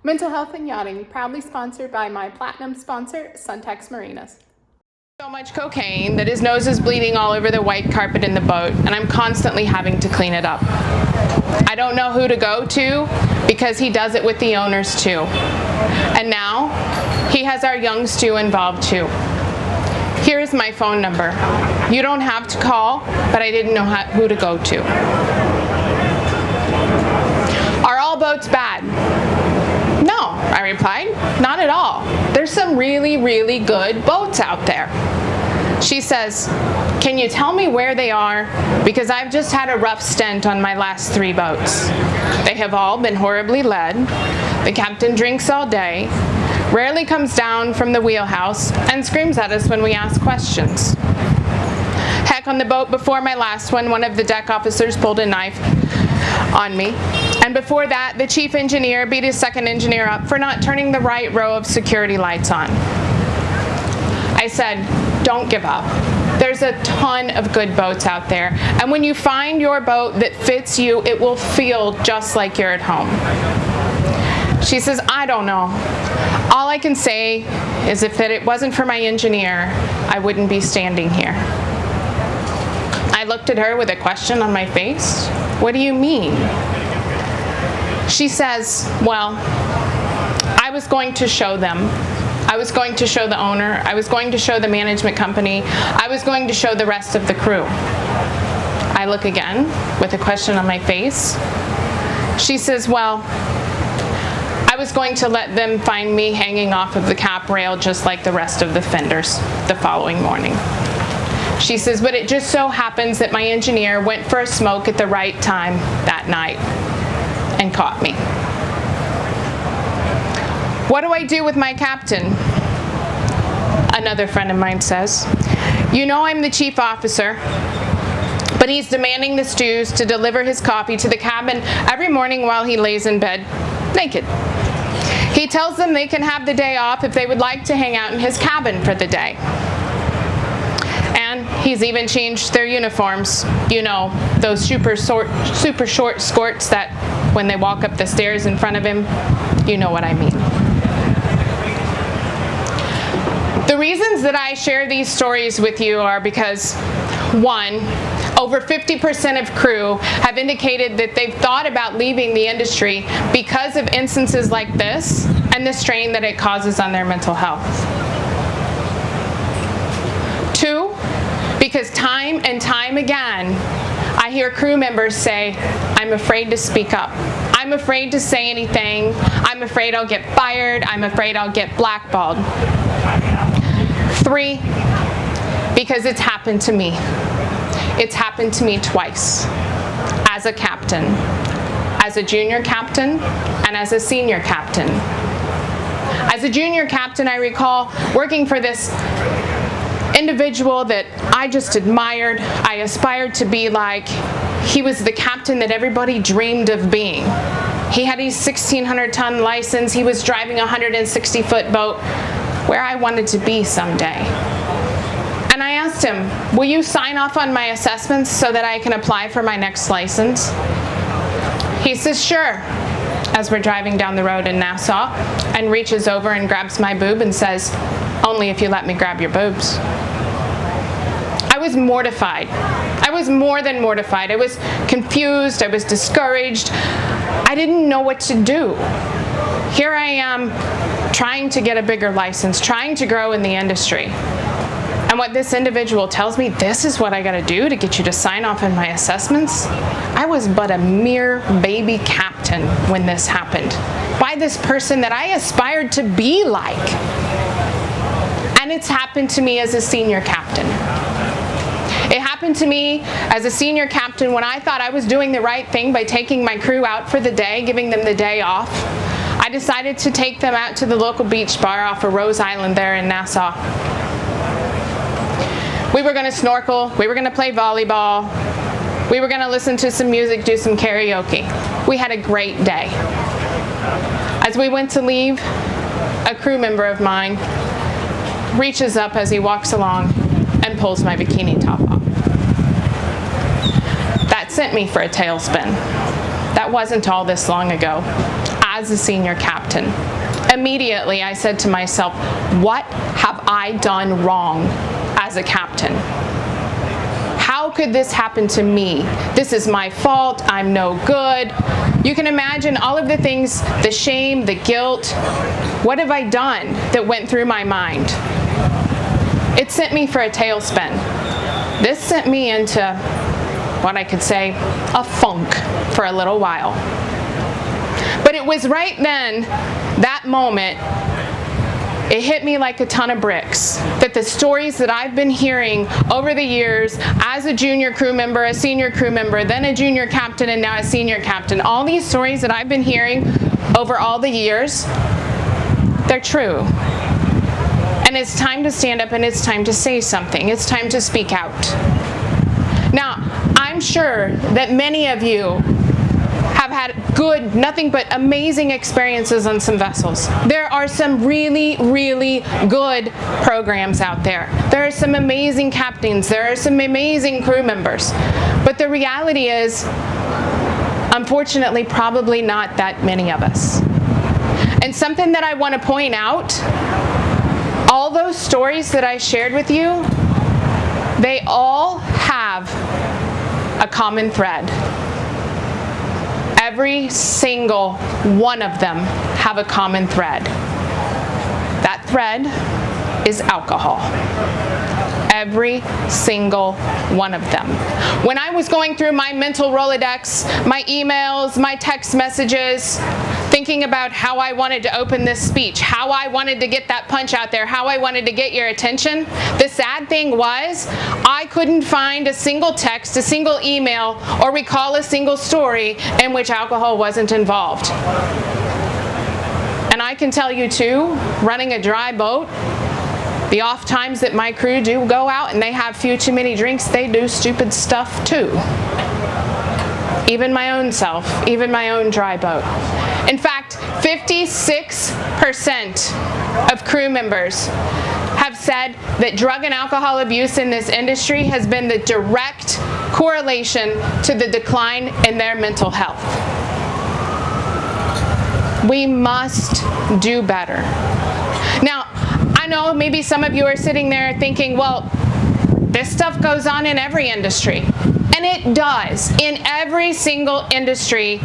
Mental Health and Yachting, proudly sponsored by my platinum sponsor, Suntex Marinas. So much cocaine that his nose is bleeding all over the white carpet in the boat, and I'm constantly having to clean it up. I don't know who to go to because he does it with the owners too. And now he has our young Stu involved too. Here's my phone number. You don't have to call, but I didn't know who to go to. Are all boats bad? No, I replied, not at all. There's some really, really good boats out there. She says, can you tell me where they are? Because I've just had a rough stint on my last 3 boats. They have all been horribly led. The captain drinks all day, rarely comes down from the wheelhouse, and screams at us when we ask questions. Heck, on the boat before my last one of the deck officers pulled a knife on me. And before that, the chief engineer beat his second engineer up for not turning the right row of security lights on. I said, don't give up. There's a ton of good boats out there. And when you find your boat that fits you, it will feel just like you're at home. She says, I don't know. All I can say is if it wasn't for my engineer, I wouldn't be standing here. I looked at her with a question on my face. What do you mean? She says, well, I was going to show them. I was going to show the owner. I was going to show the management company. I was going to show the rest of the crew. I look again with a question on my face. She says, well, I was going to let them find me hanging off of the cap rail just like the rest of the fenders the following morning. She says, but it just so happens that my engineer went for a smoke at the right time that night and caught me. What do I do with my captain? Another friend of mine says, you know I'm the chief officer, but he's demanding the stews to deliver his coffee to the cabin every morning while he lays in bed naked. He tells them they can have the day off if they would like to hang out in his cabin for the day. And he's even changed their uniforms. You know, those super short skirts that when they walk up the stairs in front of him, you know what I mean. The reasons that I share these stories with you are because, one, over 50% of crew have indicated that they've thought about leaving the industry because of instances like this and the strain that it causes on their mental health. 2, because time and time again, I hear crew members say, I'm afraid to speak up. I'm afraid to say anything. I'm afraid I'll get fired. I'm afraid I'll get blackballed. 3, because it's happened to me. It's happened to me twice, as a captain, as a junior captain, and as a senior captain. As a junior captain, I recall working for this individual that I just admired, I aspired to be like. He was the captain that everybody dreamed of being. He had his 1,600-ton license. He was driving a 160-foot boat where I wanted to be someday. And I asked him, will you sign off on my assessments so that I can apply for my next license? He says, sure, as we're driving down the road in Nassau, and reaches over and grabs my boob and says, only if you let me grab your boobs. I was mortified. I was more than mortified. I was confused. I was discouraged. I didn't know what to do. Here I am trying to get a bigger license, trying to grow in the industry. And what this individual tells me, this is what I gotta do to get you to sign off on my assessments? I was but a mere baby captain when this happened, by this person that I aspired to be like. And it's happened to me as a senior captain. It happened to me as a senior captain when I thought I was doing the right thing by taking my crew out for the day, giving them the day off. I decided to take them out to the local beach bar off of Rose Island there in Nassau. We were going to snorkel, we were going to play volleyball, we were going to listen to some music, do some karaoke. We had a great day. As we went to leave, a crew member of mine reaches up as he walks along and pulls my bikini top off. That sent me for a tailspin. That wasn't all this long ago. as a senior captain. Immediately, I said to myself, what have I done wrong as a captain? How could this happen to me? This is my fault. I'm no good. You can imagine all of the things, the shame, the guilt. What have I done that went through my mind? It sent me for a tailspin. This sent me into what I could say, a funk for a little while. But it was right then, that moment, it hit me like a ton of bricks, that the stories that I've been hearing over the years as a junior crew member, a senior crew member, then a junior captain, and now a senior captain, all these stories that I've been hearing over all the years, they're true. And it's time to stand up and it's time to say something. It's time to speak out. Now, I'm sure that many of you have had good, nothing but amazing experiences on some vessels. There are some really, really good programs out there. There are some amazing captains. There are some amazing crew members. But the reality is, unfortunately, probably not that many of us. And something that I want to point out, all those stories that I shared with you, they all have a common thread. Every single one of them have a common thread. That thread is alcohol. Every single one of them. When I was going through my mental Rolodex, my emails, my text messages, thinking about how I wanted to open this speech, how I wanted to get that punch out there, how I wanted to get your attention, the sad thing was I couldn't find a single text, a single email, or recall a single story in which alcohol wasn't involved. And I can tell you too, running a dry boat, the off times that my crew do go out and they have few too many drinks, they do stupid stuff too. Even my own self, even my own dry boat. In fact, 56% of crew members have said that drug and alcohol abuse in this industry has been the direct correlation to the decline in their mental health. We must do better. Now, I know maybe some of you are sitting there thinking, well, this stuff goes on in every industry. And it does, in every single industry.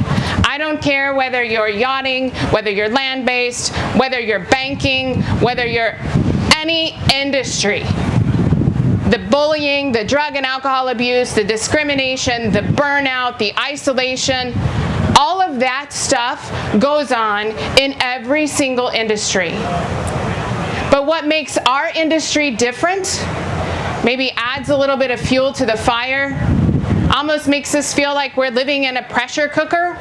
I don't care whether you're yachting, whether you're land-based, whether you're banking, whether you're any industry. The bullying, the drug and alcohol abuse, the discrimination, the burnout, the isolation, all of that stuff goes on in every single industry. But what makes our industry different, maybe adds a little bit of fuel to the fire, almost makes us feel like we're living in a pressure cooker,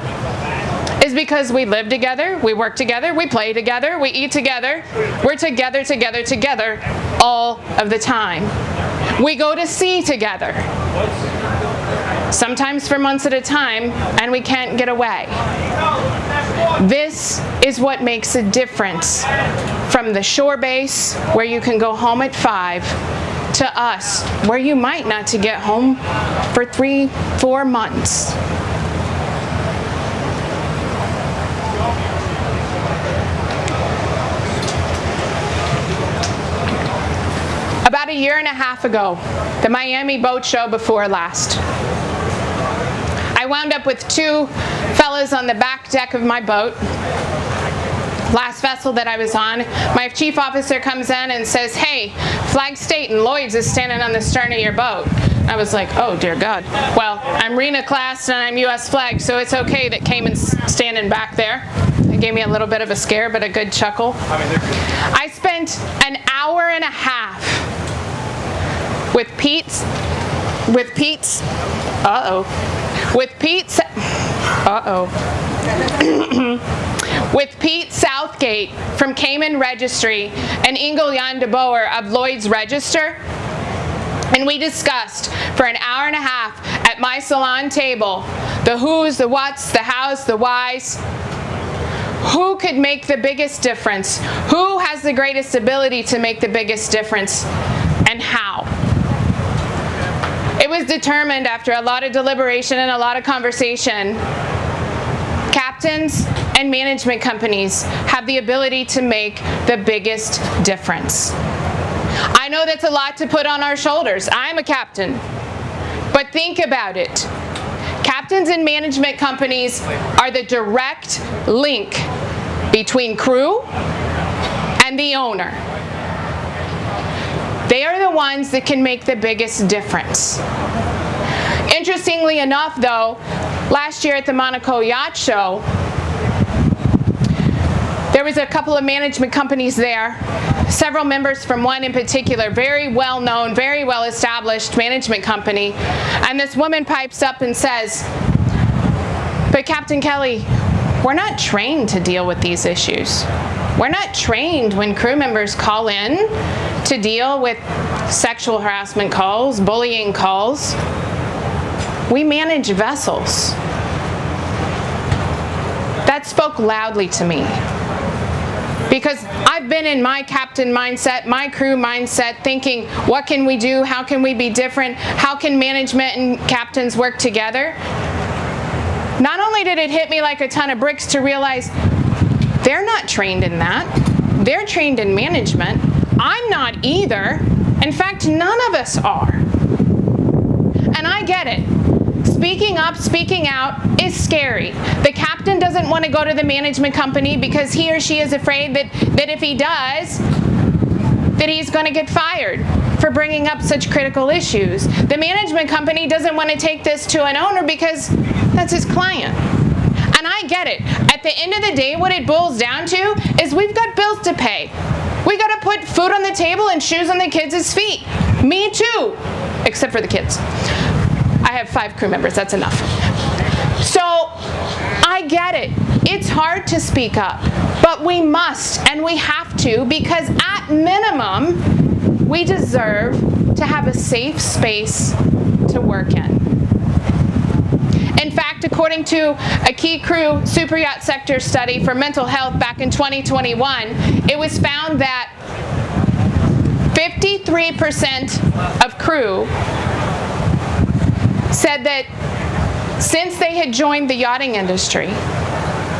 is because we live together, we work together, we play together, we eat together, we're together, together, together all of the time. We go to sea together, sometimes for months at a time, and we can't get away. This is what makes a difference from the shore base, where you can go home at 5, to us, where you might not to get home for 3-4 months. About a year and a half ago, the Miami boat show before last, I wound up with 2 fellas on the back deck of my boat. Last vessel that I was on, my chief officer comes in and says, "Hey, flag state and Lloyd's is standing on the stern of your boat." I was like, oh dear God. Well, I'm RENA class and I'm US flag, so it's okay that Cayman's standing back there. It gave me a little bit of a scare, but a good chuckle. I spent an hour and a half with Pete Southgate from Cayman Registry and Ingle Jan de Boer of Lloyd's Register. And we discussed for an hour and a half at my salon table the who's, the what's, the how's, the why's. Who could make the biggest difference? Who has the greatest ability to make the biggest difference? And how? It was determined after a lot of deliberation and a lot of conversation. captains and management companies have the ability to make the biggest difference. I know that's a lot to put on our shoulders. I'm a captain. But think about it. Captains and management companies are the direct link between crew and the owner. They are the ones that can make the biggest difference. Interestingly enough, though, last year at the Monaco Yacht Show, there was a couple of management companies there, several members from one in particular, very well-known, very well-established management company, and this woman pipes up and says, "But Captain Kelly, we're not trained to deal with these issues. We're not trained when crew members call in to deal with sexual harassment calls, bullying calls. We manage vessels." That spoke loudly to me. Because I've been in my captain mindset, my crew mindset, thinking, what can we do? How can we be different? How can management and captains work together? Not only did it hit me like a ton of bricks to realize they're not trained in that. They're trained in management. I'm not either. In fact, none of us are. And I get it. Speaking up, speaking out is scary. The captain doesn't want to go to the management company because he or she is afraid that if he does, that he's going to get fired for bringing up such critical issues. The management company doesn't want to take this to an owner because that's his client. And I get it. At the end of the day, what it boils down to is we've got bills to pay. We got to put food on the table and shoes on the kids' feet. Me too, except for the kids. I have 5 crew members, that's enough. So I get it. It's hard to speak up, but we must and we have to, because at minimum, we deserve to have a safe space to work in. In fact, according to a Key Crew super yacht sector study for mental health back in 2021, it was found that 53% of crew said that since they had joined the yachting industry,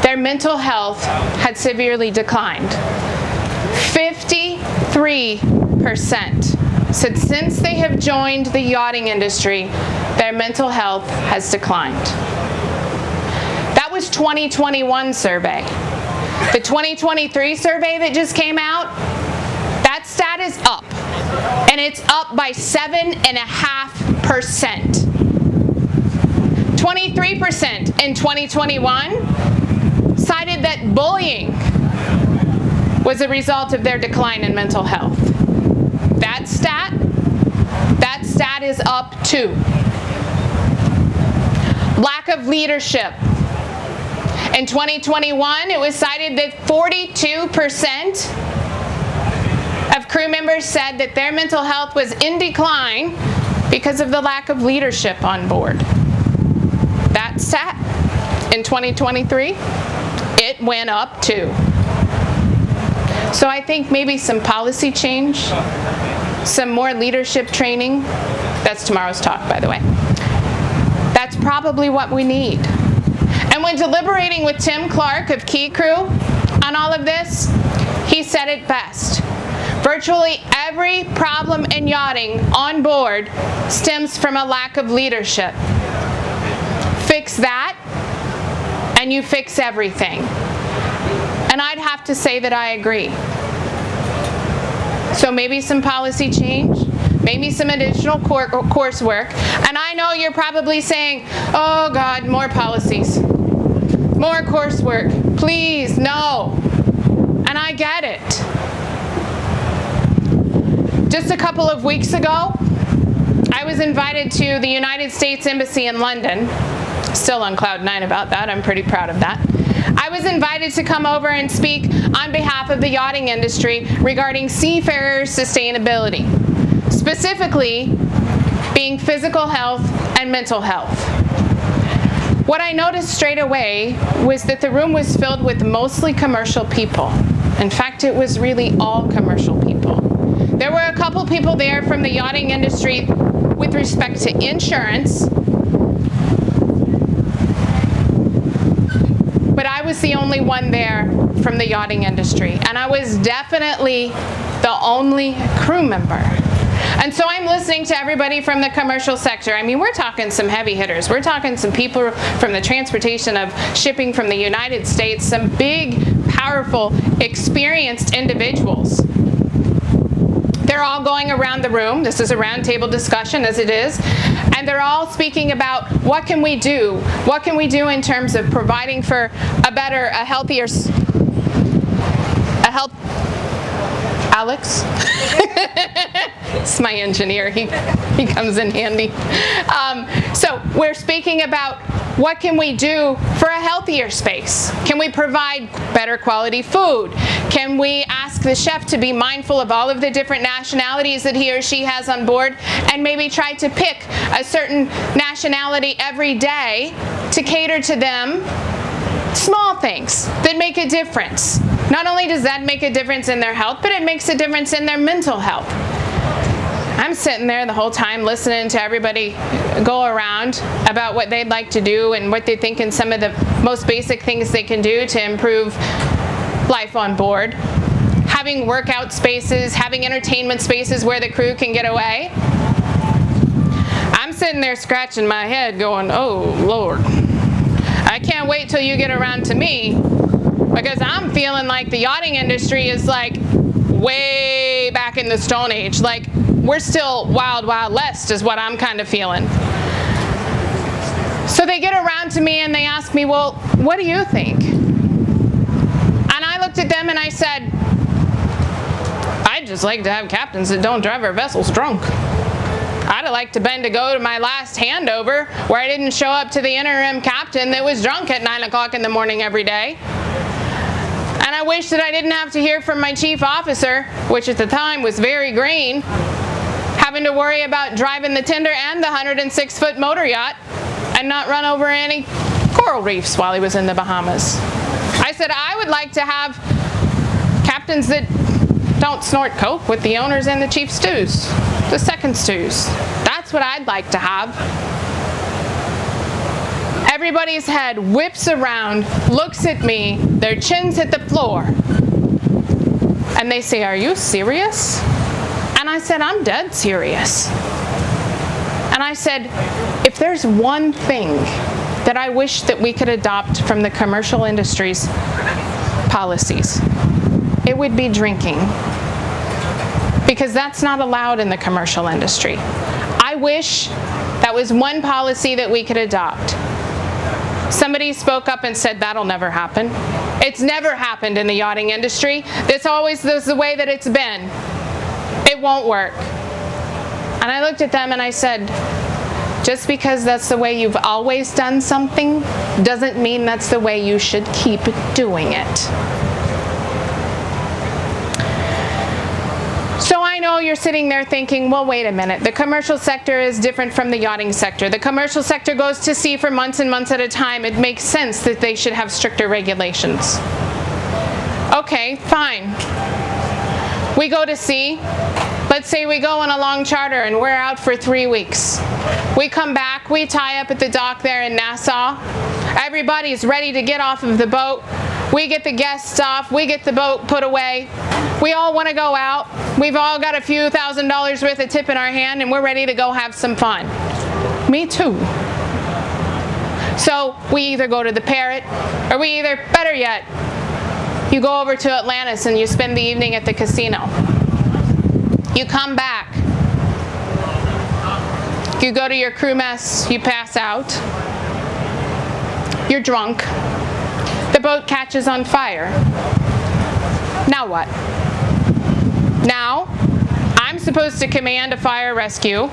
their mental health had severely declined. 53% said since they have joined the yachting industry, their mental health has declined. That was 2021 survey. The 2023 survey that just came out, that stat is up, and it's up by 7.5%. 23% in 2021 cited that bullying was a result of their decline in mental health. That stat is up too. Lack of leadership. In 2021, it was cited that 42% of crew members said that their mental health was in decline because of the lack of leadership on board. That stat in 2023, it went up too. So I think maybe some policy change, some more leadership training, that's tomorrow's talk, by the way. That's probably what we need. And when deliberating with Tim Clark of Key Crew on all of this, he said it best. Virtually every problem in yachting on board stems from a lack of leadership. Fix that, and you fix everything. And I'd have to say that I agree. So maybe some policy change, maybe some additional coursework. And I know you're probably saying, oh God, more policies, more coursework, please, no. And I get it. Just a couple of weeks ago, I was invited to the United States Embassy in London. Still on cloud 9 about that, I'm pretty proud of that. I was invited to come over and speak on behalf of the yachting industry regarding seafarers' sustainability, specifically being physical health and mental health. What I noticed straight away was that the room was filled with mostly commercial people. In fact, it was really all commercial people. There were a couple people there from the yachting industry with respect to insurance, but I was the only one there from the yachting industry, and I was definitely the only crew member. And so I'm listening to everybody from the commercial sector. I mean, we're talking some heavy hitters. We're talking some people from the transportation of shipping from the United States, some big, powerful, experienced individuals. They're all going around the room. This is a roundtable discussion, as it is. And they're all speaking about what can we do? What can we do in terms of providing for a healthier, Alex? It's my engineer. He comes in handy. So we're speaking about what can we do for a healthier space? Can we provide better quality food? Can we ask the chef to be mindful of all of the different nationalities that he or she has on board and maybe try to pick a certain nationality every day to cater to them? Small things that make a difference. Not only does that make a difference in their health, but it makes a difference in their mental health. I'm sitting there the whole time listening to everybody go around about what they'd like to do and what they think and some of the most basic things they can do to improve life on board. Having workout spaces, having entertainment spaces where the crew can get away. I'm sitting there scratching my head going, oh Lord, I can't wait till you get around to me, because I'm feeling like the yachting industry is like way back in the Stone Age. Like, we're still wild, wild west is what I'm kind of feeling. So they get around to me and they ask me, well, what do you think? And I looked at them and I said, I'd just like to have captains that don't drive our vessels drunk. I'd have liked to been to go to my last handover where I didn't show up to the interim captain that was drunk at 9 o'clock in the morning every day. And I wish that I didn't have to hear from my chief officer, which at the time was very green, having to worry about driving the tender and the 106-foot motor yacht and not run over any coral reefs while he was in the Bahamas. I said I would like to have captains that don't snort coke with the owners and the chief stews, the second stews. That's what I'd like to have. Everybody's head whips around, looks at me, their chins hit the floor, and they say, are you serious? And I said, I'm dead serious. And I said, if there's one thing that I wish that we could adopt from the commercial industry's policies, it would be drinking. Because that's not allowed in the commercial industry. I wish that was one policy that we could adopt. Somebody spoke up and said, that'll never happen. It's never happened in the yachting industry. It's always the way that it's been. It won't work. And I looked at them and I said, just because that's the way you've always done something doesn't mean that's the way you should keep doing it. So I know you're sitting there thinking, well, wait a minute. The commercial sector is different from the yachting sector. The commercial sector goes to sea for months and months at a time. It makes sense that they should have stricter regulations. Okay, fine. We go to sea. Let's say we go on a long charter and we're out for 3 weeks. We come back, we tie up at the dock there in Nassau. Everybody's ready to get off of the boat. We get the guests off, we get the boat put away. We all want to go out. We've all got a few $1,000s worth of tip in our hand and we're ready to go have some fun. Me too. So we either go to the Parrot, or we either, better yet, you go over to Atlantis and you spend the evening at the casino. You come back. You go to your crew mess, you pass out. You're drunk. The boat catches on fire. Now what? Now, I'm supposed to command a fire rescue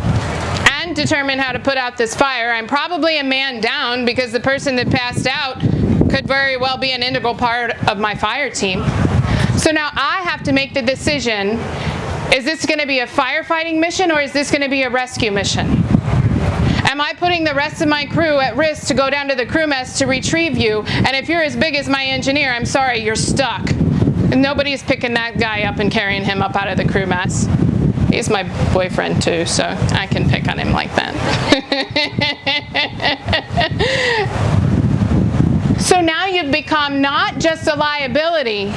and determine how to put out this fire. I'm probably a man down because the person that passed out could very well be an integral part of my fire team. So now I have to make the decision, is this going to be a firefighting mission or is this going to be a rescue mission? Am I putting the rest of my crew at risk to go down to the crew mess to retrieve you? And if you're as big as my engineer, I'm sorry, you're stuck. And nobody's picking that guy up and carrying him up out of the crew mess. He's my boyfriend too, so I can pick on him like that. So now you've become not just a liability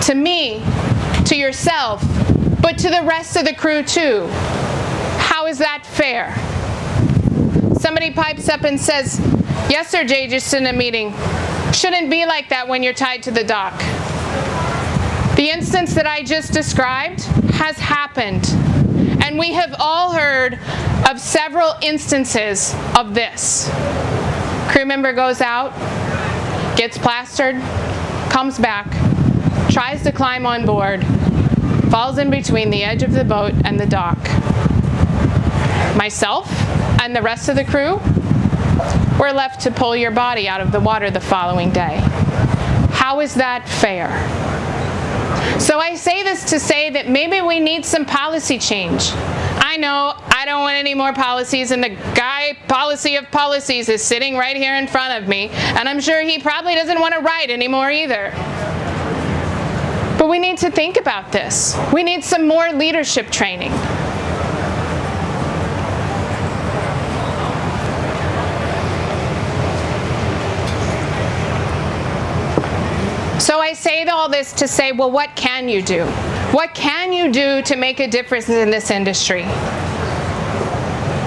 to me, to yourself, but to the rest of the crew too. How is that fair? Somebody pipes up and says, yes, sir, Jay, just in a meeting. Shouldn't be like that when you're tied to the dock. The instance that I just described has happened. And we have all heard of several instances of this. Crew member goes out, gets plastered, comes back, tries to climb on board, falls in between the edge of the boat and the dock. Myself and the rest of the crew were left to pull your body out of the water the following day. How is that fair? So I say this to say that maybe we need some policy change. I know I don't want any more policies, and the guy policy of policies is sitting right here in front of me, and I'm sure he probably doesn't want to write anymore either. But we need to think about this. We need some more leadership training. So I say all this to say, well, what can you do? What can you do to make a difference in this industry?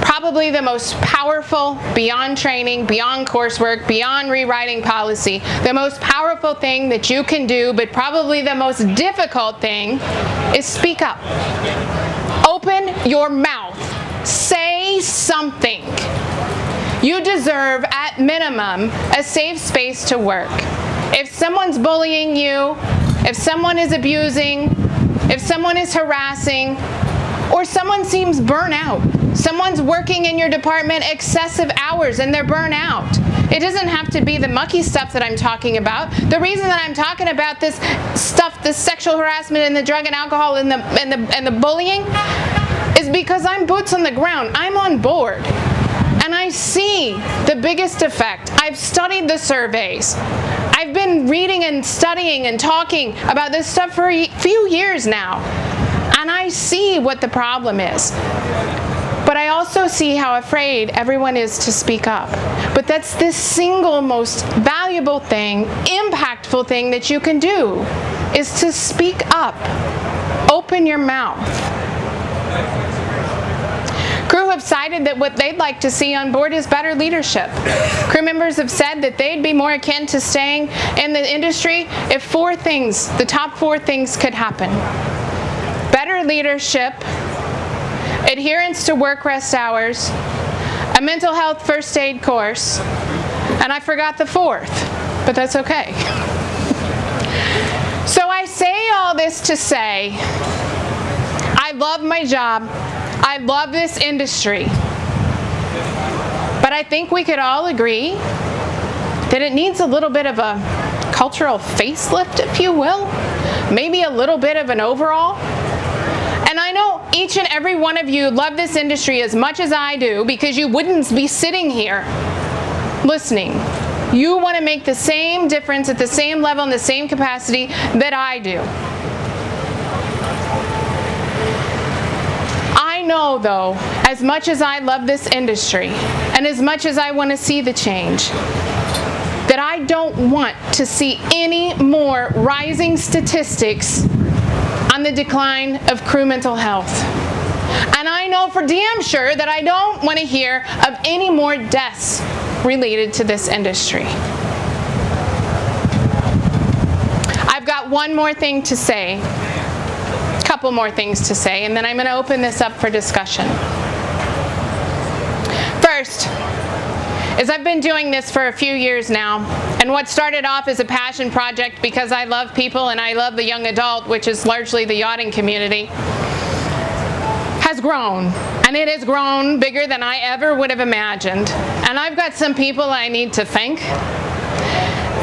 Probably the most powerful, beyond training, beyond coursework, beyond rewriting policy, the most powerful thing that you can do, but probably the most difficult thing, is speak up. Open your mouth. Say something. You deserve, at minimum, a safe space to work. If someone's bullying you, if someone is abusing, if someone is harassing, or someone seems burnt out, someone's working in your department excessive hours and they're burnt out. It doesn't have to be the mucky stuff that I'm talking about. The reason that I'm talking about this stuff, this sexual harassment and the drug and alcohol and the bullying, is because I'm boots on the ground. I'm on board. And I see the biggest effect. I've studied the surveys. I've been reading and studying and talking about this stuff for a few years now. And I see what the problem is. But I also see how afraid everyone is to speak up. But that's the single most valuable thing, impactful thing that you can do, is to speak up. Open your mouth. Crew have cited that what they'd like to see on board is better leadership. Crew members have said that they'd be more akin to staying in the industry if the top four things could happen. Better leadership, adherence to work rest hours, a mental health first aid course, and I forgot the fourth, but that's okay. So I say all this to say, I love my job. I love this industry, but I think we could all agree that it needs a little bit of a cultural facelift, if you will, maybe a little bit of an overhaul. And I know each and every one of you love this industry as much as I do, because you wouldn't be sitting here listening. You want to make the same difference at the same level and the same capacity that I do. I know, though, as much as I love this industry and as much as I want to see the change, that I don't want to see any more rising statistics on the decline of crew mental health. And I know for damn sure that I don't want to hear of any more deaths related to this industry. I've got one more thing to say. Couple more things to say, and then I'm going to open this up for discussion. First, is I've been doing this for a few years now, and what started off as a passion project because I love people and I love the young adult, which is largely the yachting community, has grown, and it has grown bigger than I ever would have imagined. And I've got some people I need to thank.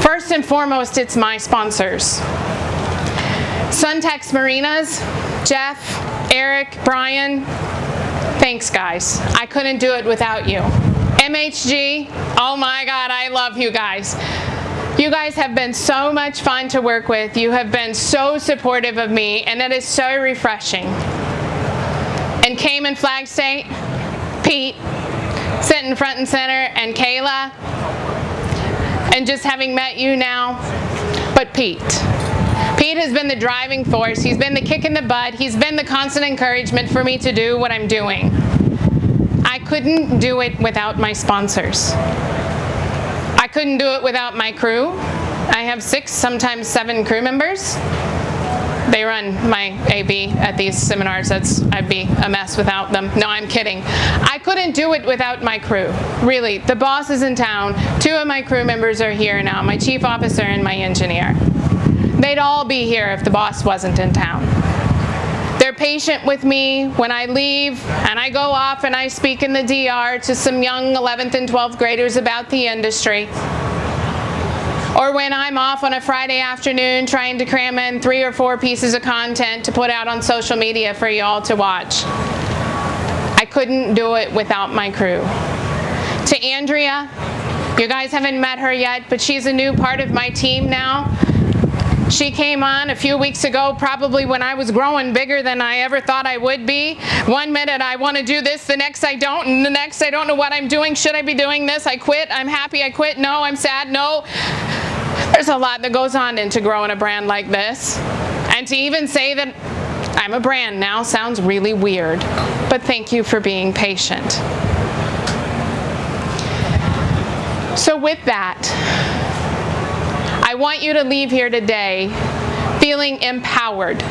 First and foremost, it's my sponsors. Suntex Marinas, Jeff, Eric, Brian, thanks guys. I couldn't do it without you. MHG, oh my God, I love you guys. You guys have been so much fun to work with. You have been so supportive of me, and that is so refreshing. And Cayman Flag State, Pete, sitting front and center, and Kayla, and just having met you now, but Pete. Pete has been the driving force. He's been the kick in the butt. He's been the constant encouragement for me to do what I'm doing. I couldn't do it without my sponsors. I couldn't do it without my crew. I have 6, sometimes 7 crew members. They run my AV at these seminars. I'd be a mess without them. No, I'm kidding. I couldn't do it without my crew. Really, the boss is in town. 2 of my crew members are here now, my chief officer and my engineer. They'd all be here if the boss wasn't in town. They're patient with me when I leave and I go off and I speak in the DR to some young 11th and 12th graders about the industry. Or when I'm off on a Friday afternoon trying to cram in 3 or 4 pieces of content to put out on social media for you all to watch. I couldn't do it without my crew. To Andrea, you guys haven't met her yet, but she's a new part of my team now. She came on a few weeks ago, probably when I was growing bigger than I ever thought I would be. One minute I want to do this, the next I don't, and the next I don't know what I'm doing. Should I be doing this? I quit. I'm happy I quit. No, I'm sad. No. There's a lot that goes on into growing a brand like this. And to even say that I'm a brand now sounds really weird. But thank you for being patient. So with that, I want you to leave here today feeling empowered.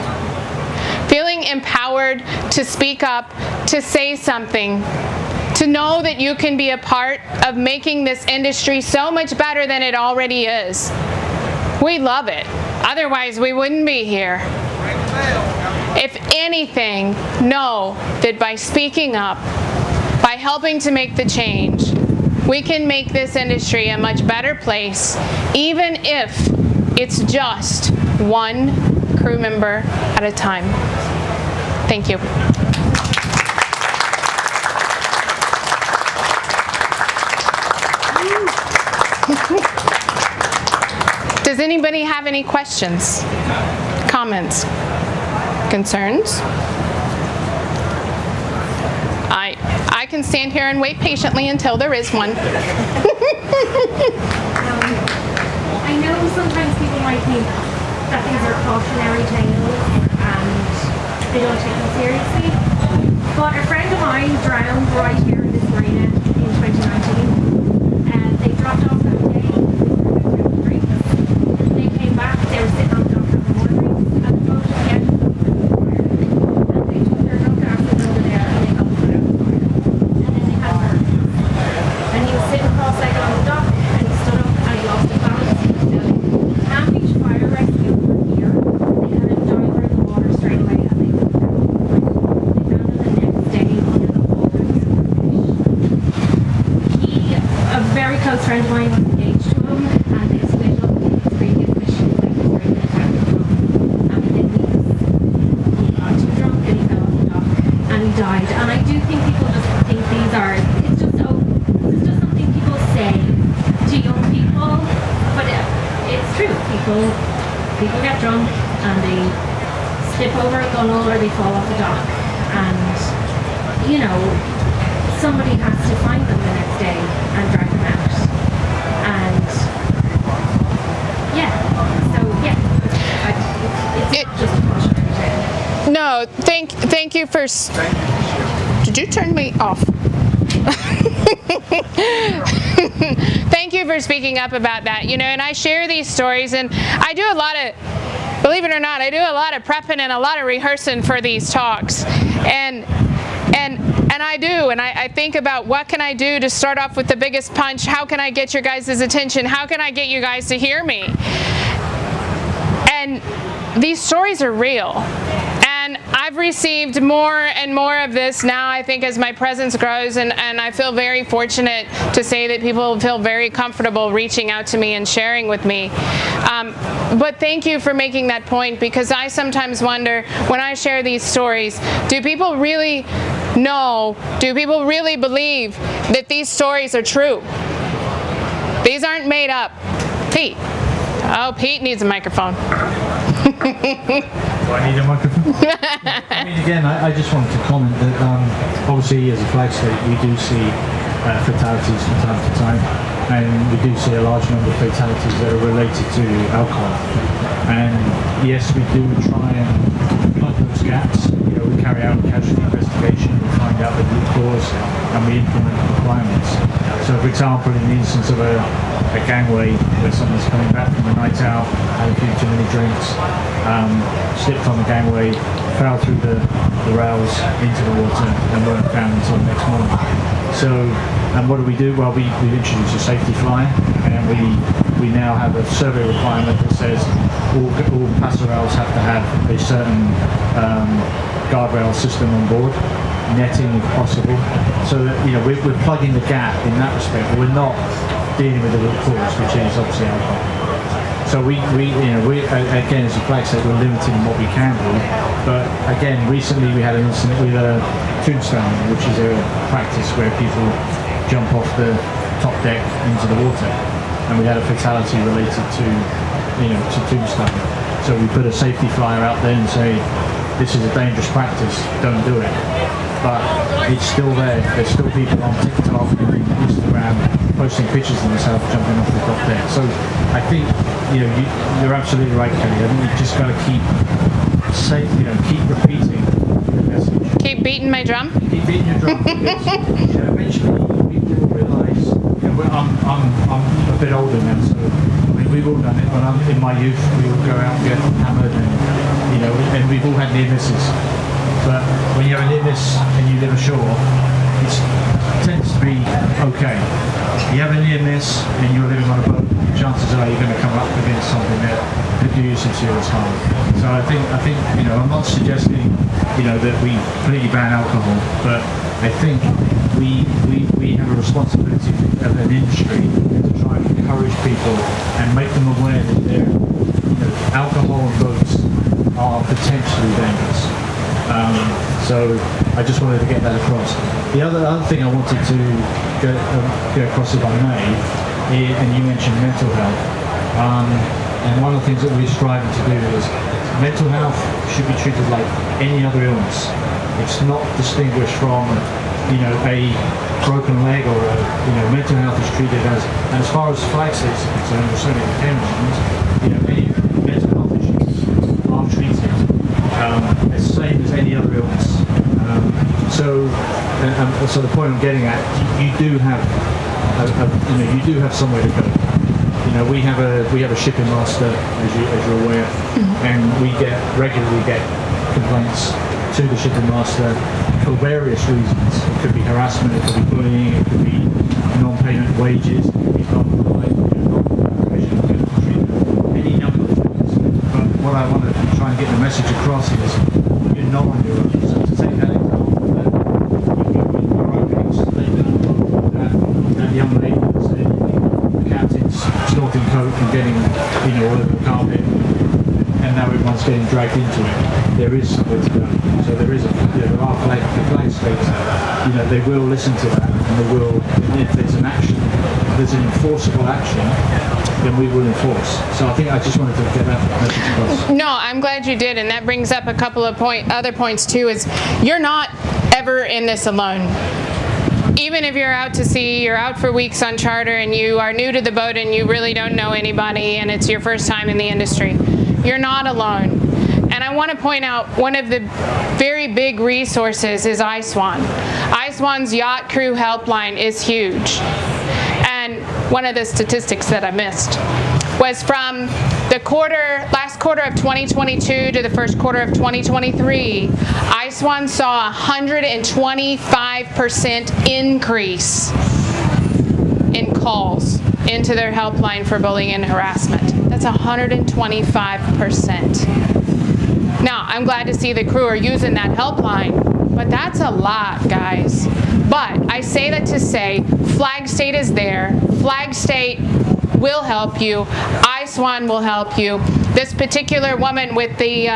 Feeling empowered to speak up, to say something, to know that you can be a part of making this industry so much better than it already is. We love it. Otherwise, we wouldn't be here. If anything, know that by speaking up, by helping to make the change, we can make this industry a much better place, even if it's just 1 crew member at a time. Thank you. Does anybody have any questions, comments, concerns? I can stand here and wait patiently until there is one. I know sometimes people might think that these are cautionary tales and they don't take them seriously. But a friend of mine drowned right here in this marina in 2019. And they dropped off that day. Drinks. They came back. They were sitting on the dock having more drinks, and the boat at the end of the fire. And they took their drunk asses over there and they got put out of the fire. And then they had her. And he was sitting cross-legged on the dock, and he stood up and he lost his balance. He was down. Palm Beach Fire Rescue were here. They had him diver in the water straight away, and they took him out. They found him the next day under the water. A very close friend of mine was engaged to him, and they split up in his previous mission that was during the attack. And within weeks, he got too drunk and he fell off the dock and he died. And I do think people just think these are, it's just something people say to young people, but it's true. People get drunk and they slip over a gunnel or they fall off the dock, and you know, somebody has to find them the next day and drag them out. And yeah, so yeah, it's not just a cautionary tale. No, thank you for. Did you turn me off? Thank you for speaking up about that. You know, and I share these stories, and I do a lot of, believe it or not, I do a lot of prepping and a lot of rehearsing for these talks, and I do, and I think about what can I do to start off with the biggest punch. How can I get your guys' attention? How can I get you guys to hear me? And these stories are real. And I've received more and more of this now, I think, as my presence grows, and I feel very fortunate to say that people feel very comfortable reaching out to me and sharing with me. But thank you for making that point, because I sometimes wonder, when I share these stories, do people really know, do people really believe that these stories are true? These aren't made up. Pete. Oh, Pete needs a microphone. Do I need a microphone? I mean, again, I just wanted to comment that obviously as a flag state we do see fatalities from time to time. and we do see a large number of fatalities that are related to alcohol. And yes, we do try and plug those gaps. We carry out a casualty investigation, we find out the root cause, and we implement requirements. So, for example, in the instance of a gangway where someone's coming back from a night out, had a few too many drinks, slipped on the gangway, fell through the rails into the water, and weren't found until the next morning. So, and what do? Well, we introduced a safety fly, and we now have a survey requirement that says all passerelles have to have a certain guardrail system on board, netting if possible, so that we're plugging the gap in that respect. But we're not dealing with the root cause, which is obviously alcohol. So we again, as a flag state, we're limited in what we can do. But again, recently we had an incident with a tombstone, which is a practice where people jump off the top deck into the water, and we had a fatality related to tombstone. So we put a safety flyer out there and say, this is a dangerous practice, don't do it. But it's still there. There's still people on TikTok and Instagram posting pictures of themselves jumping off the top deck. So I think you're absolutely right, Kelly. I think you've just got to keep repeating the message. Keep beating my drum. Keep beating your drum. Because eventually people will realise. I'm a bit older now, so we've all done it. When I'm in my youth, we would go out and get hammered, and we've all had near misses. But when you have a near miss and you live ashore, it tends to be okay. You have a near miss and you're living on a boat, chances are you're going to come up against something that could do you some serious harm. So I think I'm not suggesting that we completely ban alcohol, but I think we have a responsibility as an industry to try and encourage people and make them aware that alcohol and boats are potentially dangerous. So I just wanted to get that across. The other thing I wanted to get across, if I may, and you mentioned mental health, and one of the things that we're striving to do is mental health should be treated like any other illness. It's not distinguished from a broken leg or mental health is treated and as far as flag states are concerned, or certainly the Cayman, any mental health issues are treated as same as any other illness. So the point I'm getting at, you do have somewhere to go. We have a shipping master, as you're aware, and we regularly get complaints to the shipping master for various reasons. It could be harassment, it could be bullying, it could be non-payment of wages, it could be non-provision of medical treatment, any number of things. But what I want to try and get the message across is you're not on your own. So to take that example, our opening statement, that young lady that said the captain's snorting coke and getting all over the carpet, and now everyone's getting dragged into it. There is somewhere to go. So there is there are flag states. They will listen to that, and they will. And if there's an action, if there's an enforceable action, then we will enforce. So I think I just wanted to get that message across. No, I'm glad you did, and that brings up a couple of other points too. Is you're not ever in this alone. Even if you're out to sea, you're out for weeks on charter, and you are new to the boat, and you really don't know anybody, and it's your first time in the industry, you're not alone. And I want to point out one of the very big resources is iSwan. iSwan's Yacht Crew Helpline is huge. And one of the statistics that I missed was from the last quarter of 2022 to the first quarter of 2023, iSwan saw a 125% increase in calls into their helpline for bullying and harassment. That's 125%. Now, I'm glad to see the crew are using that helpline, but that's a lot, guys. But I say that to say, Flag State is there. Flag State will help you. iSwan will help you. This particular woman with the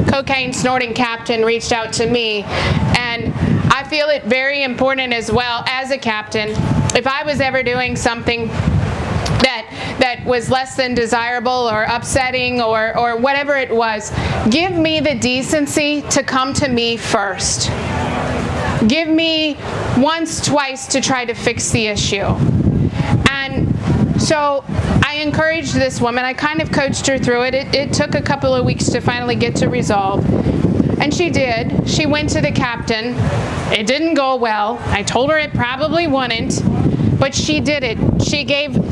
cocaine snorting captain reached out to me, and I feel it very important as well as a captain. If I was ever doing something that was less than desirable or upsetting or whatever it was, give me the decency to come to me first. Give me once, twice to try to fix the issue. And So I encouraged this woman. I kind of coached her through it. It took a couple of weeks to finally get to resolve. And she did. She went to the captain. It didn't go well. I told her it probably wouldn't, but she did it. She gave him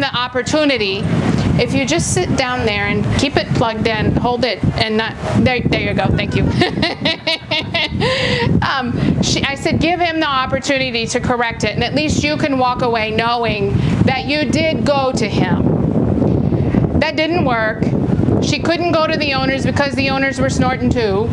the opportunity. If you just sit down there and keep it plugged in, hold it, and not, there you go, thank you. I said, give him the opportunity to correct it, and at least you can walk away knowing that you did go to him. That didn't work. She couldn't go to the owners because the owners were snorting too.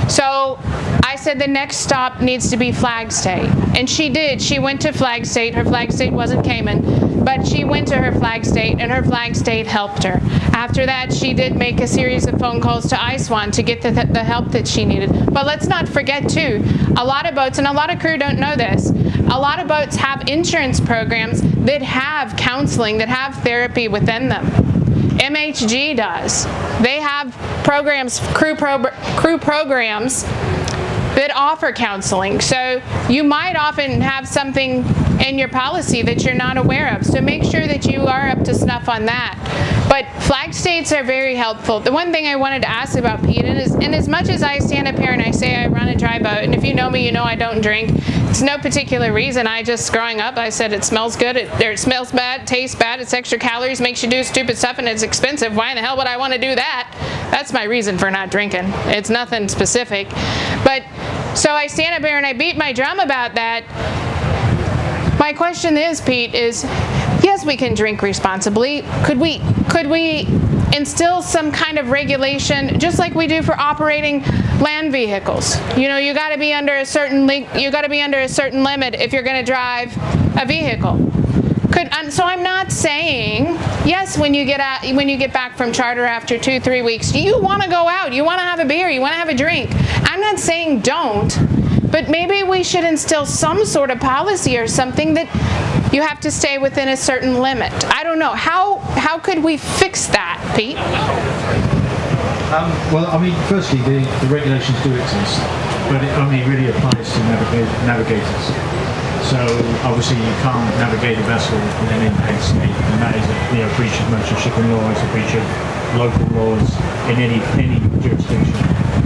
So I said the next stop needs to be Flag State. And she did. She went to Flag State. Her Flag State wasn't Cayman, but she went to her Flag State, and her Flag State helped her. After that, she did make a series of phone calls to ISWAN to get the help that she needed. But let's not forget too, a lot of boats, and a lot of crew don't know this, a lot of boats have insurance programs that have counseling, that have therapy within them. MHG does. They have programs, crew programs that offer counseling. So you might often have something in your policy that you're not aware of. So make sure that you are up to snuff on that. But flag states are very helpful. The one thing I wanted to ask about, Pete, and as much as I stand up here and I say I run a dry boat, and if you know me, you know I don't drink. It's no particular reason. I just, growing up, I said it smells good, it smells bad, tastes bad, it's extra calories, makes you do stupid stuff, and it's expensive. Why in the hell would I want to do that? That's my reason for not drinking. It's nothing specific. But so I stand up here and I beat my drum about that. My question is, Pete, is yes, we can drink responsibly. Could we instill some kind of regulation, just like we do for operating land vehicles? You know, you got to be under a certain limit if you're going to drive a vehicle. So I'm not saying yes, when you get back from charter after 2-3 weeks, you want to go out, you want to have a beer, you want to have a drink. I'm not saying don't. But maybe we should instill some sort of policy or something that you have to stay within a certain limit. I don't know. How could we fix that, Pete? Well, I mean, firstly, the regulations do exist, but it only really applies to navigators. So obviously you can't navigate a vessel in an impact state, and that is a breach of merchant shipping law, it's a breach of local laws in any jurisdiction.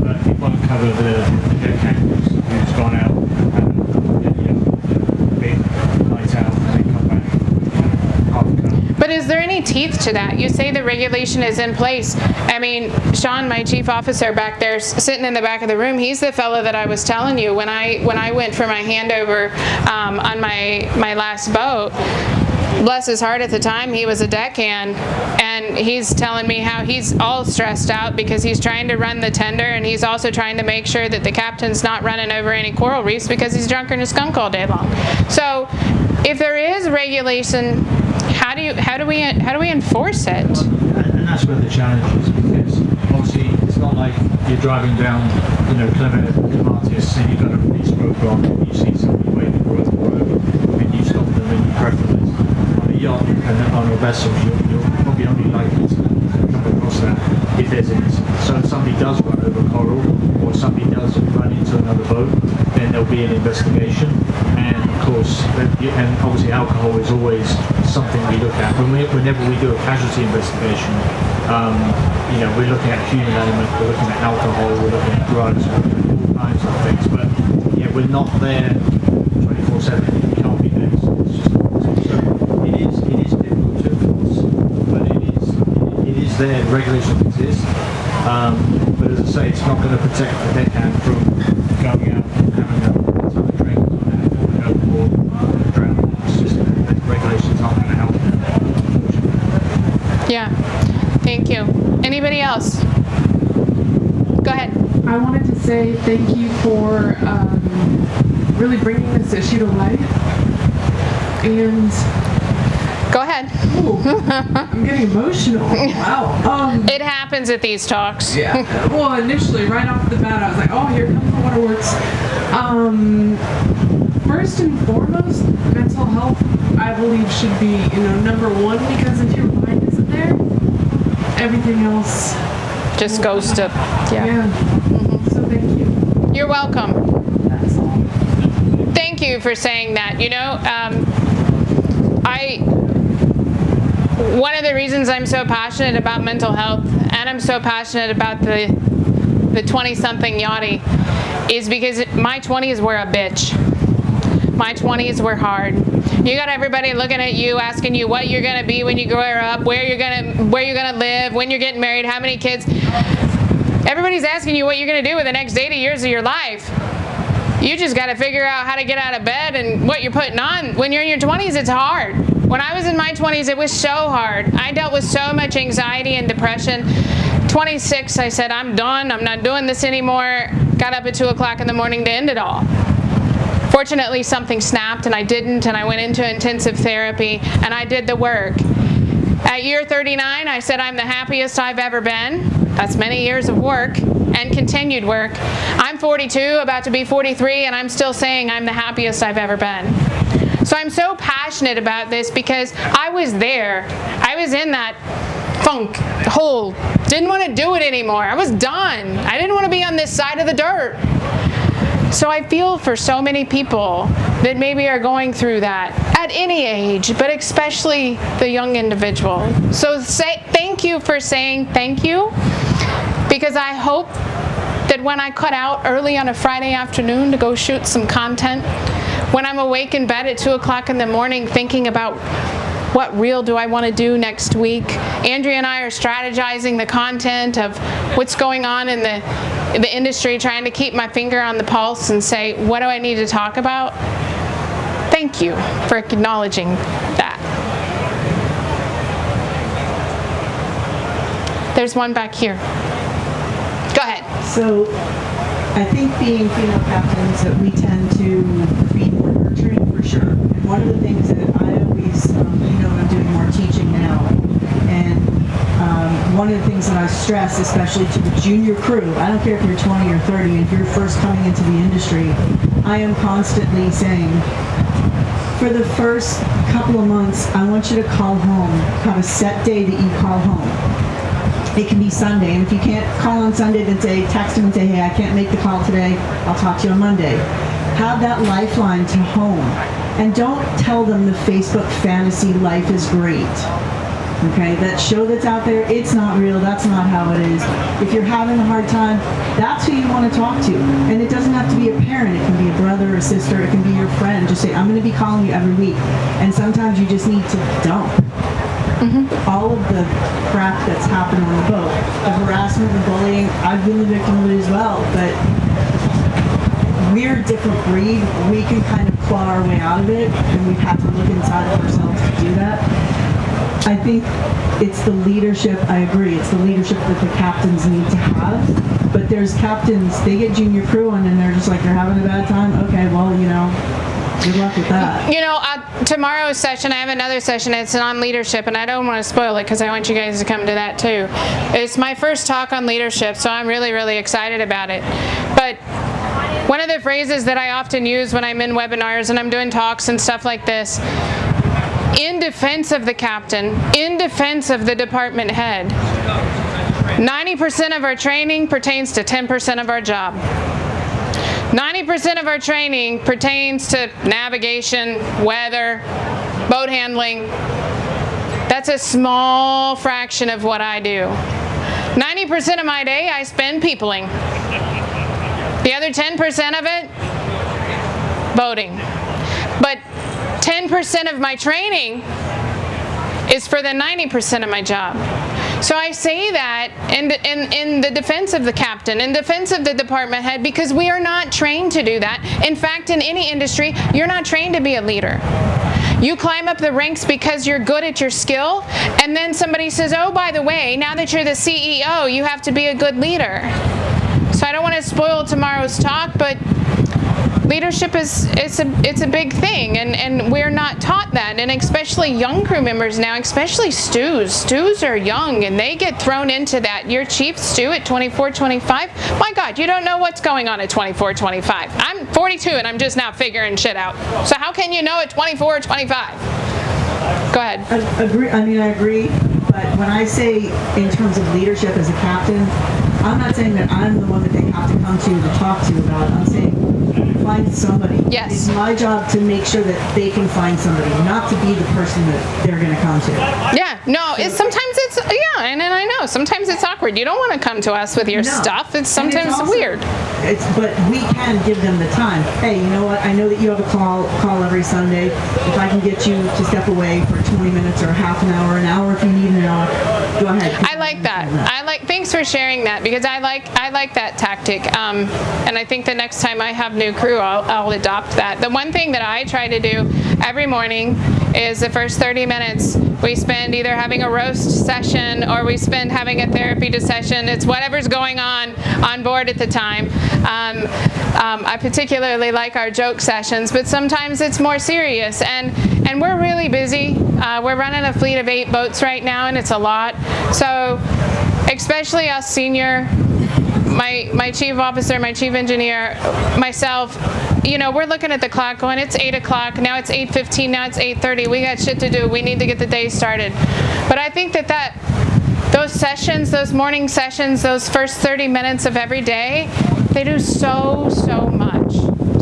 But it won't cover the deckhands who's gone out and big night out and then come back half a cup. But is there any teeth to that? You say the regulation is in place. I mean, Sean, my chief officer back there, sitting in the back of the room, he's the fellow that I was telling you when I went for my handover on my last boat. Bless his heart, at the time he was a deckhand, and he's telling me how he's all stressed out because he's trying to run the tender, and he's also trying to make sure that the captain's not running over any coral reefs because he's drunk in a skunk all day long. So if there is regulation, how do we enforce it? And that's where the challenge is, because obviously it's not like you're driving down, Clematis and you've got a police rope on and you see somebody waiting for the road and you stop them and you breathalyze. On a yacht and on a vessel, you're probably only likely to come across that if there's an incident. So if somebody does run over coral or somebody does run into another boat, then there'll be an investigation. And of course, and obviously alcohol is always something we look at. Whenever we do a casualty investigation, we're looking at human element, we're looking at alcohol, we're looking at drugs, we're looking at all kinds of things. But yeah, we're not there 24/7. We can't be there. It's just not possible. So it is difficult to enforce, but it is there. Regulations exist. But as I say, it's not going to protect the deckhand from going out and having a ton of drink and falling overboard and drowning. It's just the regulations aren't going to help them, unfortunately. Yeah. Thank you. Anybody else? Go ahead. I wanted to say thank you for really bringing this issue to light. And Go ahead. ooh, I'm getting emotional. Wow. It happens at these talks. Yeah. Well, initially, right off the bat, I was like, oh, here comes the waterworks. First and foremost, mental health, I believe, should be, number one, because if your mind isn't there, everything else Just goes to, yeah. So thank you. You're welcome. That's all. Thank you for saying that. One of the reasons I'm so passionate about mental health and I'm so passionate about the 20-something yachty is because my 20s were a bitch. My 20s were hard. You got everybody looking at you, asking you what you're gonna be when you grow up, where you're gonna live, when you're getting married, how many kids. Everybody's asking you what you're gonna do with the next 80 years of your life. You just gotta figure out how to get out of bed and what you're putting on. When you're in your 20s, it's hard. When I was in my 20s, it was so hard. I dealt with so much anxiety and depression. 26, I said, I'm done. I'm not doing this anymore. Got up at 2 o'clock in the morning to end it all. Fortunately, something snapped and I didn't, and I went into intensive therapy and I did the work. At year 39, I said I'm the happiest I've ever been. That's many years of work and continued work. I'm 42, about to be 43, and I'm still saying I'm the happiest I've ever been. So I'm so passionate about this because I was there. I was in that funk hole. Didn't want to do it anymore. I was done. I didn't want to be on this side of the dirt. So I feel for so many people that maybe are going through that at any age, but especially the young individual. So thank you for saying thank you, because I hope that when I cut out early on a Friday afternoon to go shoot some content, when I'm awake in bed at 2 o'clock in the morning thinking about what reel do I want to do next week, Andrea and I are strategizing the content of what's going on in the industry, trying to keep my finger on the pulse and say, what do I need to talk about? Thank you for acknowledging that. There's one back here. Go ahead. So I think being female captains that we tend to be more nurturing for sure. And one of the things that I always, I'm doing more teaching now, and one of the things that I stress, especially to the junior crew, I don't care if you're 20 or 30, if you're first coming into the industry, I am constantly saying, for the first couple of months, I want you to call home, have a set day that you call home. It can be Sunday, and if you can't call on Sunday, then text them and say, hey, I can't make the call today, I'll talk to you on Monday. Have that lifeline to home, and don't tell them the Facebook fantasy life is great. Okay, that show that's out there, it's not real, that's not how it is. If you're having a hard time, that's who you want to talk to. And it doesn't have to be a parent, it can be a brother or a sister, it can be your friend. Just say, I'm going to be calling you every week. And sometimes you just need to dump all of the crap that's happened on the boat. The harassment, the bullying, I've been the victim of it as well, but we're a different breed. We can kind of claw our way out of it, and we've had to look inside of ourselves to do that. I think it's the leadership, I agree, it's the leadership that the captains need to have. But there's captains, they get junior crew on and they're just like, they're having a bad time? Okay, well, good luck with that. Tomorrow's session, I have another session, it's on leadership, and I don't want to spoil it because I want you guys to come to that too. It's my first talk on leadership, so I'm really, really excited about it. But one of the phrases that I often use when I'm in webinars and I'm doing talks and stuff like this, in defense of the captain, in defense of the department head, 90% of our training pertains to 10% of our job. 90% of our training pertains to navigation, weather, boat handling. That's a small fraction of what I do. 90% of my day I spend peopling. The other 10% of it, boating. But 10% of my training is for the 90% of my job. So I say that in the defense of the captain, in defense of the department head, because we are not trained to do that. In fact, in any industry, you're not trained to be a leader. You climb up the ranks because you're good at your skill, and then somebody says, oh, by the way, now that you're the CEO, you have to be a good leader. So I don't want to spoil tomorrow's talk, but leadership it's a big thing, and we're not taught that, and especially young crew members now, especially stews. Stews are young and they get thrown into that. Your chief stew at 24, 25, my God, you don't know what's going on at 24, 25. I'm 42 and I'm just now figuring shit out. So how can you know at 24 or 25? Go ahead. I agree, but when I say in terms of leadership as a captain, I'm not saying that I'm the one that they have to come to talk to about it. I'm saying find somebody. Yes. It's my job to make sure that they can find somebody, not to be the person that they're going to come to. Yeah, no, sometimes it's, yeah, and I know, sometimes it's awkward. You don't want to come to us with your No. stuff. It's And sometimes also- weird. But we can give them the time. Hey, you know what? I know that you have a call every Sunday. If I can get you to step away for 20 minutes or half an hour if you need an hour, go ahead. I like that. Thanks for sharing that, because I like that tactic. And I think the next time I have new crew, I'll adopt that. The one thing that I try to do every morning is the first 30 minutes we spend either having a roast session or we spend having a therapy session. It's whatever's going on board at the time. I particularly like our joke sessions, but sometimes it's more serious. And we're really busy. We're running a fleet of 8 boats right now, and it's a lot. So especially us senior, my chief officer, my chief engineer, myself, you know, we're looking at the clock going, it's 8 o'clock, now it's 8:15, now it's 8:30, we got shit to do, we need to get the day started. But I think that those sessions, those morning sessions, those first 30 minutes of every day, they do so much.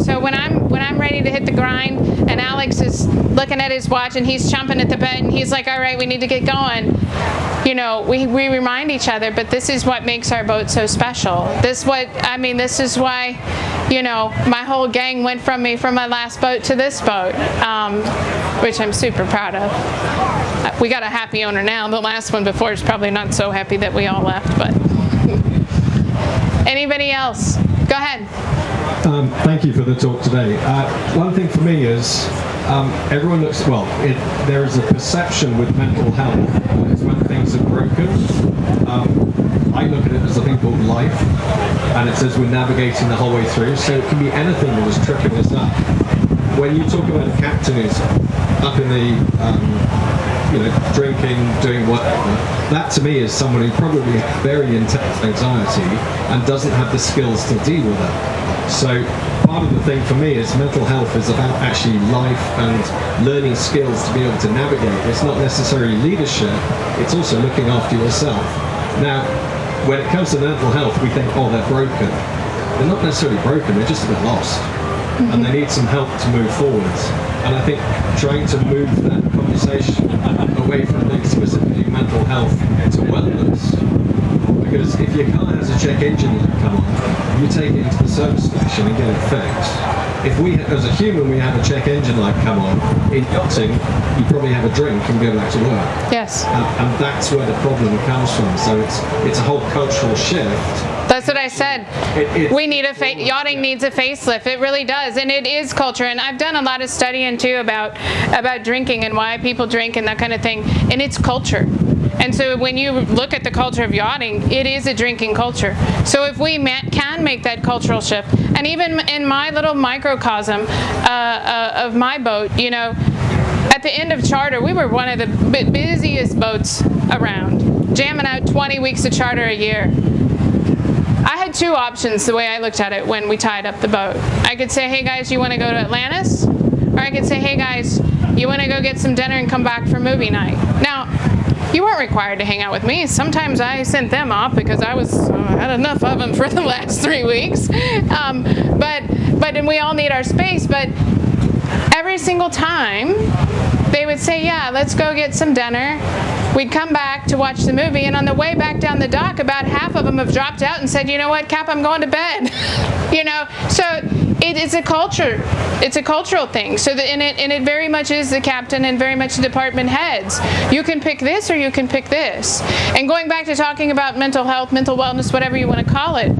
So when I'm ready to hit the grind and Alex is looking at his watch and he's chomping at the bit and he's like, all right, we need to get going, you know, we remind each other, but this is what makes our boat so special. This is why, you know, my whole gang went from me from my last boat to this boat, which I'm super proud of. We got a happy owner now. The last one before is probably not so happy that we all left, but. Anybody else? Go ahead. Thank you for the talk today. One thing for me is everyone looks, well, there is a perception with mental health is when things are broken. I look at it as a thing called life, and it says we're navigating the whole way through, so it can be anything that is tripping us up. When you talk about a captain who's up in the you know, drinking, doing whatever, that to me is someone who probably has very intense anxiety and doesn't have the skills to deal with it. So part of the thing for me is mental health is about actually life and learning skills to be able to navigate. It's not necessarily leadership, it's also looking after yourself. Now, when it comes to mental health, we think, oh, they're broken. They're not necessarily broken, they're just a bit lost. And they need some help to move forwards. And I think trying to move that conversation away from being specifically mental health to wellness, because if your car has a check engine light come on, you take it into the service station and get it fixed. If we, as a human, we have a check engine light come on, in yachting, you probably have a drink and go back to work. Yes. And that's where the problem comes from. So it's a whole cultural shift. That's what I said. We need yachting needs a facelift. It really does, and it is culture. And I've done a lot of studying too about drinking and why people drink and that kind of thing. And it's culture. And so when you look at the culture of yachting, it is a drinking culture. So if we can make that cultural shift, and even in my little microcosm of my boat, you know, at the end of charter, we were one of the busiest boats around, jamming out 20 weeks of charter a year. I had 2 options the way I looked at it when we tied up the boat. I could say, hey guys, you want to go to Atlantis? Or I could say, hey guys, you want to go get some dinner and come back for movie night? Now, you weren't required to hang out with me. Sometimes I sent them off because I had enough of them for the last 3 weeks. And we all need our space. But every single time, they would say, yeah, let's go get some dinner. We'd come back to watch the movie, and on the way back down the dock, about half of them have dropped out and said, you know what, Cap, I'm going to bed. You know, so it's a culture. It's a cultural thing. So and it very much is the captain and very much the department heads. You can pick this or you can pick this. And going back to talking about mental health, mental wellness, whatever you want to call it,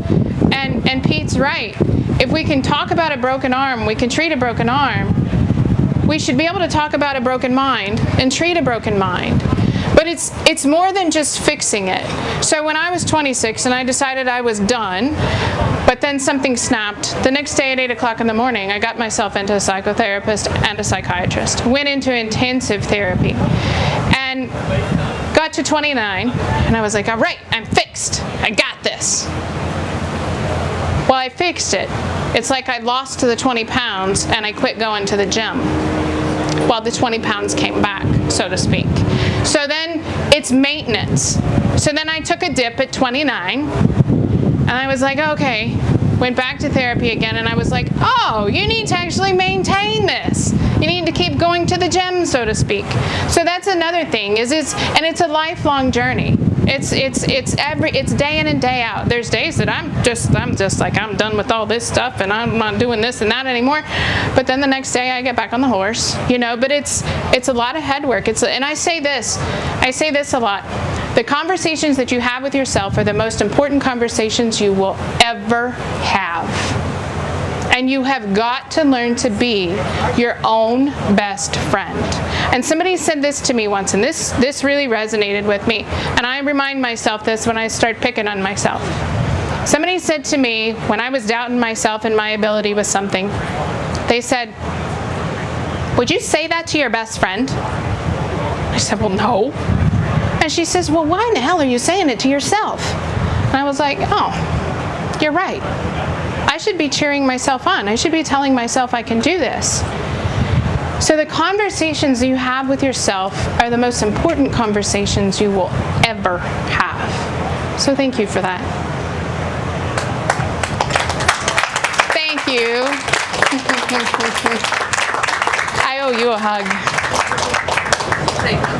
and Pete's right. If we can talk about a broken arm, we can treat a broken arm. We should be able to talk about a broken mind and treat a broken mind. But it's more than just fixing it. So when I was 26 and I decided I was done, but then something snapped, the next day at 8 o'clock in the morning, I got myself into a psychotherapist and a psychiatrist. Went into intensive therapy. And got to 29, and I was like, all right, I'm fixed. I got this. Well, I fixed it. It's like I lost the 20 pounds and I quit going to the gym. Well, the 20 pounds came back, so to speak. So then it's maintenance. So then I took a dip at 29 And I was like, okay. Went back to therapy again, and I was like, oh, you need to actually maintain this. You need to keep going to the gym, so to speak. So that's another thing, it's a lifelong journey. It's day in and day out. There's days that I'm just like, I'm done with all this stuff and I'm not doing this and that anymore. But then the next day I get back on the horse, but it's a lot of head work. And I say this a lot. The conversations that you have with yourself are the most important conversations you will ever have. And you have got to learn to be your own best friend. And somebody said this to me once, and this really resonated with me. And I remind myself this when I start picking on myself. Somebody said to me, when I was doubting myself and my ability with something, they said, would you say that to your best friend? I said, well, no. And she says, well, why in the hell are you saying it to yourself? And I was like, oh, you're right. I should be cheering myself on. I should be telling myself I can do this. So the conversations you have with yourself are the most important conversations you will ever have. So thank you for that. Thank you. I owe you a hug.